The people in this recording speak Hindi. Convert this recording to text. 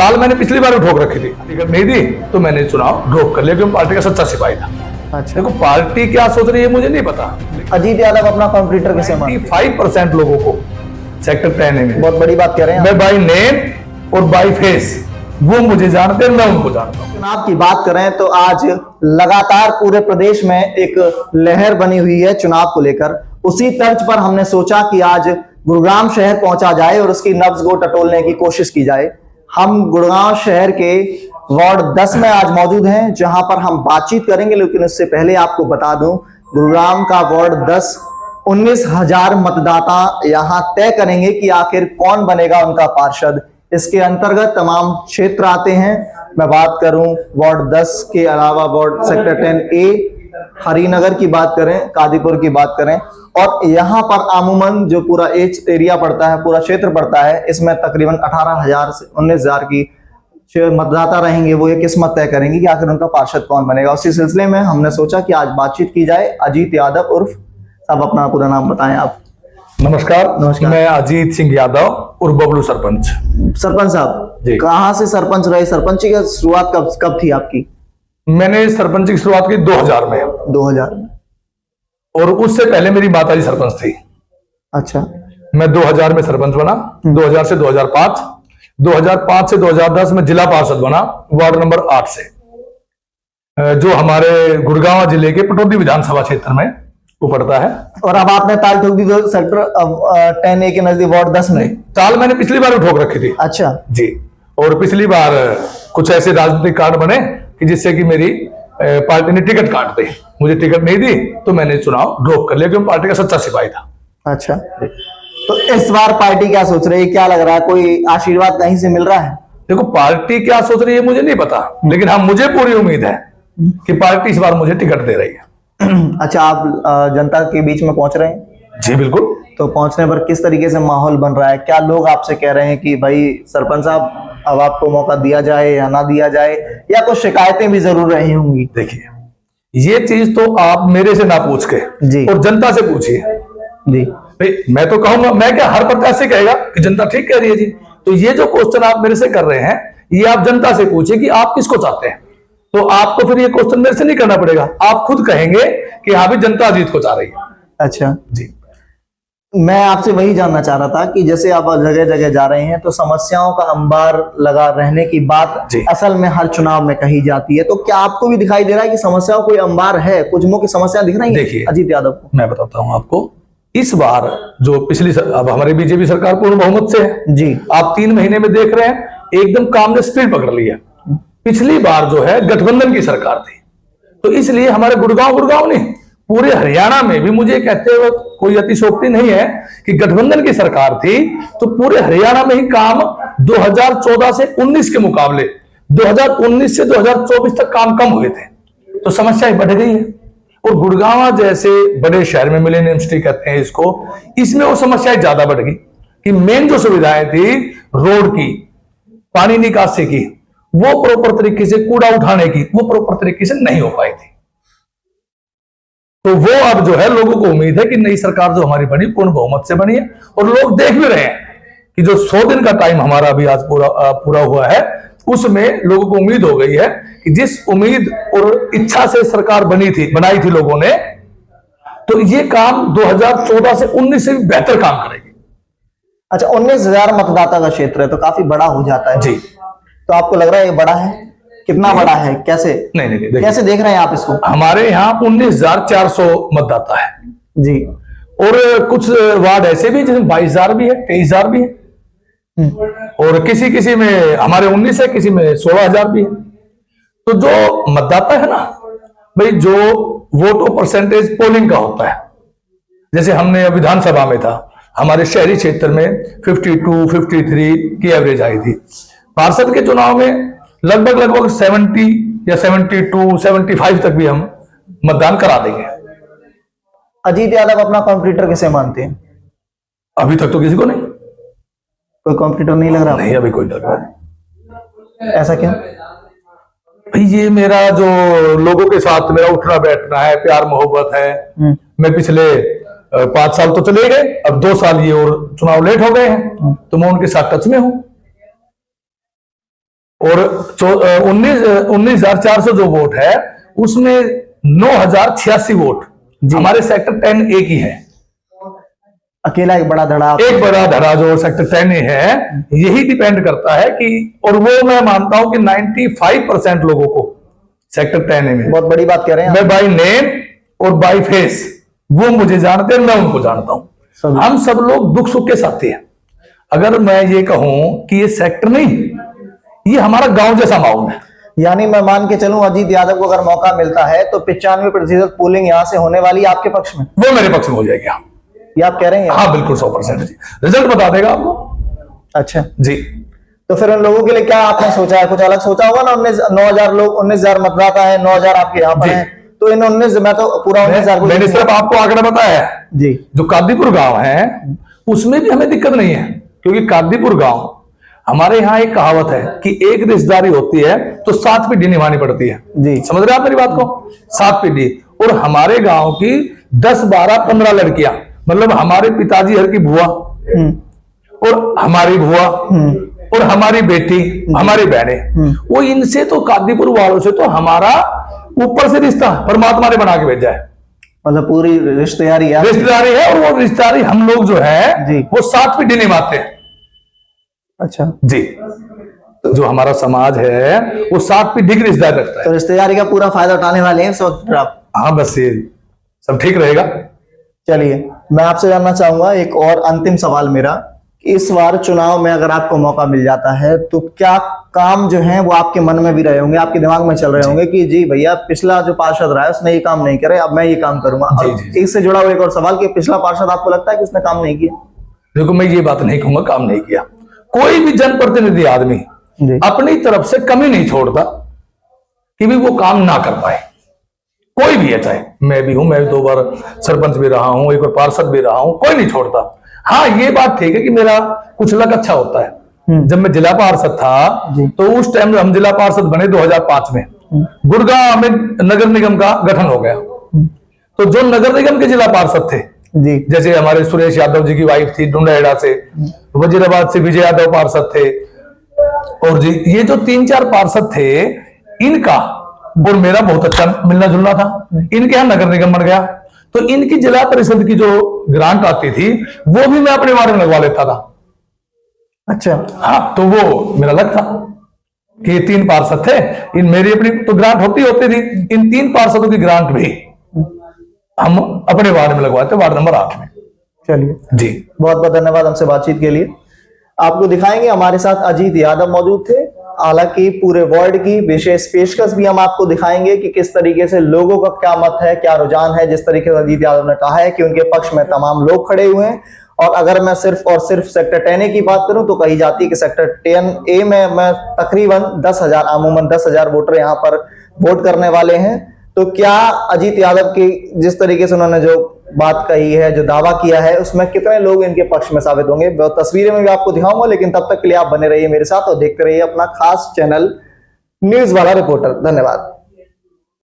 टाल मैंने पिछली बार भी ठोक रखी थी, टिकट नहीं दी तो मैंने चुनाव ड्रॉप कर लिया क्योंकि पार्टी का सच्चा सिपाही था। अच्छा, देखो पार्टी क्या सोच रही है मुझे नहीं पता। अजीत यादव अपना कॉम्पिटिटर किसे मानते हैं? 5% लोगों को सेक्टर 10 में बहुत बड़ी बात कह रहे हैं मैं बाई नेम और बाई फेस, वो मुझे जानते हैं, मैं उनको जानता हूँ। चुनाव की बात करें तो आज लगातार पूरे प्रदेश में एक लहर बनी हुई है चुनाव को लेकर। उसी तर्ज पर हमने सोचा कि आज गुड़गांव शहर पहुंचा जाए और उसकी नब्ज को टटोलने की कोशिश की जाए। हम गुड़गांव शहर के वार्ड 10 में आज मौजूद हैं, जहां पर हम बातचीत करेंगे। लेकिन उससे पहले आपको बता दूं, गुड़गांव का वार्ड 10 19,000 मतदाता यहां तय करेंगे कि आखिर कौन बनेगा उनका पार्षद। इसके अंतर्गत तमाम क्षेत्र आते हैं। मैं बात करूं वार्ड 10 के अलावा वार्ड सेक्टर 10A, हरिनगर की बात करें, कादीपुर की बात करें, और यहाँ पर आमूमन जो पूरा एरिया पड़ता है, पूरा क्षेत्र पड़ता है, इसमें तकरीबन 18,000 से 19,000 की मतदाता रहेंगे। वो ये किस्मत तय करेंगे कि आखिर उनका पार्षद कौन बनेगा। उसी सिलसिले में हमने सोचा कि आज बातचीत की जाए। अजीत यादव उर्फ, साहब अपना पूरा नाम बताएं आप। नमस्कार, मैं अजीत सिंह यादव उर्फ बबलू सरपंच। सरपंच साहब, कहाँ से सरपंच रहे? सरपंच की शुरुआत कब थी आपकी? मैंने सरपंच की शुरुआत की 2000 में। 2000 में? और उससे पहले मेरी माताजी सरपंच थी। अच्छा। मैं 2000 में सरपंच बना, 2000 से 2005, 2005 से 2010 में जिला पार्षद बना वार्ड नंबर 8 से, जो हमारे गुड़गांव जिले के पटौदी विधानसभा क्षेत्र में वो पड़ता है। और अब आपने ताल ठोक दी तो सेक्टर 10A के नजदीक वार्ड 10 में? ताल मैंने पिछली बार भी ठोक रखी थी। अच्छा जी, और पिछली बार कुछ ऐसे राजनीतिक कार्ड बने कि जिससे कि मेरी पार्टी ने टिकट काट दी, मुझे टिकट नहीं दी तो मैंने चुनाव ड्रॉप कर लिया क्योंकि पार्टी का सच्चा सिपाही था। अच्छा, तो इस बार पार्टी क्या सोच रही है? क्या लग रहा है, कोई आशीर्वाद कहीं से मिल रहा है? देखो पार्टी क्या सोच रही है मुझे नहीं पता, लेकिन हाँ मुझे पूरी उम्मीद है कि पार्टी इस बार मुझे टिकट दे रही है। अच्छा, आप जनता के बीच में पहुंच रहे हैं? जी बिल्कुल। तो पहुंचने पर किस तरीके से माहौल बन रहा है? क्या लोग आपसे कह रहे हैं कि भाई सरपंच साहब अब आपको मौका दिया जाए या ना दिया जाए, या कुछ शिकायतें भी जरूर रही होंगी? देखिए, ये चीज तो आप मेरे से ना पूछ के जी और जनता से पूछिए। जी भाई मैं तो कहूंगा, मैं क्या हर प्रत्याशी कहेगा कि जनता ठीक कह रही है जी। तो ये जो क्वेश्चन आप मेरे से कर रहे हैं, ये आप जनता से पूछिए कि आप किसको चाहते हैं। तो आपको फिर ये क्वेश्चन मेरे से नहीं करना पड़ेगा, आप खुद कहेंगे कि हाँ भी जनता अजीत को चाह रही है। अच्छा जी, मैं आपसे वही जानना चाह रहा था कि जैसे आप जगह जगह जा रहे हैं तो समस्याओं का अंबार लगा रहने की बात असल में हर चुनाव में कही जाती है, तो क्या आपको भी दिखाई दे रहा है कि समस्याओं कोई अंबार है, कुछ मुख्य समस्या दिख रही है? देखिए अजीत यादव को मैं बताता हूं आपको, इस बार जो पिछली अब हमारी बीजेपी सरकार पूर्ण बहुमत से है जी, आप 3 महीने में देख रहे हैं एकदम काम ने स्पीड पकड़ ली है। पिछली बार जो है गठबंधन की सरकार थी, तो इसलिए हमारे गुड़गांव नहीं पूरे हरियाणा में भी मुझे कहते हुए कोई अतिशोक्ति नहीं है कि गठबंधन की सरकार थी, तो पूरे हरियाणा में ही काम 2014 से 19 के मुकाबले 2019 से 2024 तक काम कम हुए थे, तो समस्याएं बढ़ गई है। और गुड़गांव जैसे बड़े शहर में मिलेनियम सिटी कहते हैं इसको, इसमें वो समस्याएं ज्यादा बढ़ गई कि मेन जो सुविधाएं थी रोड की, पानी निकासी की, वो प्रॉपर तरीके से, कूड़ा उठाने की, वो प्रॉपर तरीके से नहीं हो पाई थी। तो वो अब जो है लोगों को उम्मीद है कि नई सरकार जो हमारी बनी पूर्ण बहुमत से बनी है, और लोग देख भी रहे हैं कि जो 100 दिन का टाइम हमारा अभी आज पूरा हुआ है, उसमें लोगों को उम्मीद हो गई है कि जिस उम्मीद और इच्छा से सरकार बनाई थी लोगों ने, तो ये काम 2014 से 19 से भी बेहतर काम करेगी। अच्छा, 19,000 मतदाता का क्षेत्र है तो काफी बड़ा हो जाता है जी। तो आपको लग रहा है ये बड़ा है? कितना बड़ा है? कैसे नहीं कैसे देख रहे हैं आप इसको? हमारे यहाँ 19,400 मतदाता है जी, और कुछ वार्ड ऐसे भी जिसमें 22,000 भी है, 23,000 भी है, और किसी में हमारे 19 है, किसी में 16,000 भी है। तो जो मतदाता है ना भाई, जो वोट परसेंटेज पोलिंग का होता है, जैसे हमने विधानसभा में था, हमारे शहरी क्षेत्र में 52, 53 की एवरेज आई थी। पार्षद के चुनाव में लगभग 70 या 72, 75 तक भी हम मतदान करा देंगे। अजीत यादव अपना कॉम्पिटिटर किसे मानते हैं? अभी तक तो किसी को नहीं, कोई कॉम्पिटिटर नहीं लग रहा? नहीं अभी कोई लग रहा है। ऐसा क्यों? भाई ये मेरा जो लोगों के साथ मेरा उठना बैठना है, प्यार मोहब्बत है। मैं पिछले 5 साल तो चले गए, अब 2 साल ये और चुनाव लेट हो गए हैं, तो मैं उनके साथ टच में हूं। और 19,400 जो वोट है उसमें 9,086 वोट हमारे सेक्टर 10A की है। अकेला एक बड़ा धड़ा एक बड़ा धड़ा जो सेक्टर 10A है, यही डिपेंड करता है कि, और वो मैं मानता हूं कि 95% लोगों को सेक्टर 10A में, बहुत बड़ी बात कह रहे हैं मैं बाय नेम और बाय फेस, वो मुझे जानते हैं, मैं उनको जानता हूं। हम सब लोग दुख सुख के साथी हैं। अगर मैं ये कहूं कि ये सेक्टर नहीं, ये हमारा गांव जैसा माहौल है। यानी मैं मान के चलूं अजीत यादव को अगर मौका मिलता है तो 95% पोलिंग यहां से होने वाली है आपके पक्ष में, वो मेरे पक्ष में हो जाएगी। हाँ, ये आप कह रहे हैं? हाँ बिल्कुल 100% जी, रिजल्ट बता देगा आपको। अच्छा जी, तो फिर उन लोगों के लिए क्या आपने सोचा है? कुछ अलग सोचा होगा ना। 9,000 लोग, 19,000 मतदाता है, 9,000 आपके यहाँ पर जी। है, तो इन 19 मैं तो पूरा 19,000 मैंने सिर्फ आपको आंकड़ा बताया है। जी जो कादीपुर गांव है उसमें भी हमें दिक्कत नहीं है, क्योंकि कादीपुर गांव, हमारे यहाँ एक कहावत है कि एक रिश्तेदारी होती है तो 7 पीढ़ी निभानी पड़ती है। जी समझ रहे आप मेरी बात को? 7 पीढ़ी। और हमारे गांव की 10, 12, 15 लड़कियां, मतलब हमारे पिताजी हर की बुआ और हमारी बुआ और हमारी बेटी, हमारी बहनें, वो इनसे तो कादीपुर वालों से तो हमारा ऊपर से रिश्ता परमात्मा ने बना के भेजा है। मतलब पूरी रिश्तेदारी है, रिश्तेदारी है, और वो रिश्तेदारी हम लोग जो है जी। वो 7 पीढ़ी निभाते हैं। अच्छा जी, तो जो हमारा समाज है वो 7 पीढ़ी की रिश्तेदारी रखता है। तो रिश्तेदारी का पूरा फायदा उठाने वाले हैं इस वक्त आप? हाँ, बस ये सब ठीक रहेगा। चलिए मैं आपसे जानना चाहूंगा एक और अंतिम सवाल मेरा, कि इस बार चुनाव में अगर आपको मौका मिल जाता है तो क्या काम जो है वो आपके मन में भी रहे होंगे, आपके दिमाग में चल रहे होंगे कि जी भैया पिछला जो पार्षद रहा है उसने ये काम नहीं करे, अब मैं ये काम करूंगा। और इससे जुड़ा हुआ एक और सवाल कि पिछला पार्षद आपको लगता है कि उसने काम नहीं किया? देखो, मैं ये बात नहीं कहूंगा काम नहीं किया। कोई भी जनप्रतिनिधि आदमी अपनी तरफ से कमी नहीं छोड़ता कि भी वो काम ना कर पाए। कोई भी है, चाहे मैं भी हूं, मैं 2 बार सरपंच भी रहा हूं, 1 बार पार्षद भी रहा हूं, कोई नहीं छोड़ता। हाँ, ये बात ठीक है कि मेरा कुछ लक अच्छा होता है। जब मैं जिला पार्षद था तो उस टाइम हम जिला पार्षद बने 2005 में, गुड़गांव में नगर निगम का गठन हो गया। तो जो नगर निगम के जिला पार्षद थे जी, जैसे हमारे सुरेश यादव जी की वाइफ थी डुंडाहेड़ा से, वजीराबाद से विजय यादव पार्षद थे, और जी ये जो 3-4 पार्षद थे, इनका और मेरा बहुत अच्छा मिलना जुलना था। इनके यहाँ नगर निगम बन गया, तो इनकी जिला परिषद की जो ग्रांट आती थी वो भी मैं अपने वार्ड में लगवा लेता था। अच्छा हाँ, तो वो मेरा लक था कि ये 3 पार्षद थे, इन मेरी अपनी तो ग्रांट होती थी, इन 3 पार्षदों की ग्रांट भी हम अपने वार्ड में लगवाते, वार्ड नंबर 8 में। चलिए जी, बहुत बहुत धन्यवाद हमसे बातचीत के लिए। आपको दिखाएंगे, हमारे साथ अजीत यादव मौजूद थे। हालांकि पूरे वार्ड की विशेष पेशकश भी हम आपको दिखाएंगे कि किस तरीके से लोगों का क्या मत है, क्या रुझान है। जिस तरीके से अजीत यादव ने कहा है कि उनके पक्ष में तमाम लोग खड़े हुए हैं, और अगर मैं सिर्फ और सिर्फ सेक्टर 10A की बात करूं तो कही जाती है कि सेक्टर 10A में मैं तकरीबन 10,000, अमूमन 10,000 वोटर यहाँ पर वोट करने वाले हैं। तो क्या अजीत यादव की जिस तरीके से उन्होंने जो बात कही है, जो दावा किया है, उसमें कितने लोग इनके पक्ष में साबित होंगे, तस्वीरें में भी आपको दिखाऊंगा। लेकिन तब तक के लिए आप बने रहिए मेरे साथ और देखते रहिए अपना खास चैनल न्यूज वाला रिपोर्टर। धन्यवाद।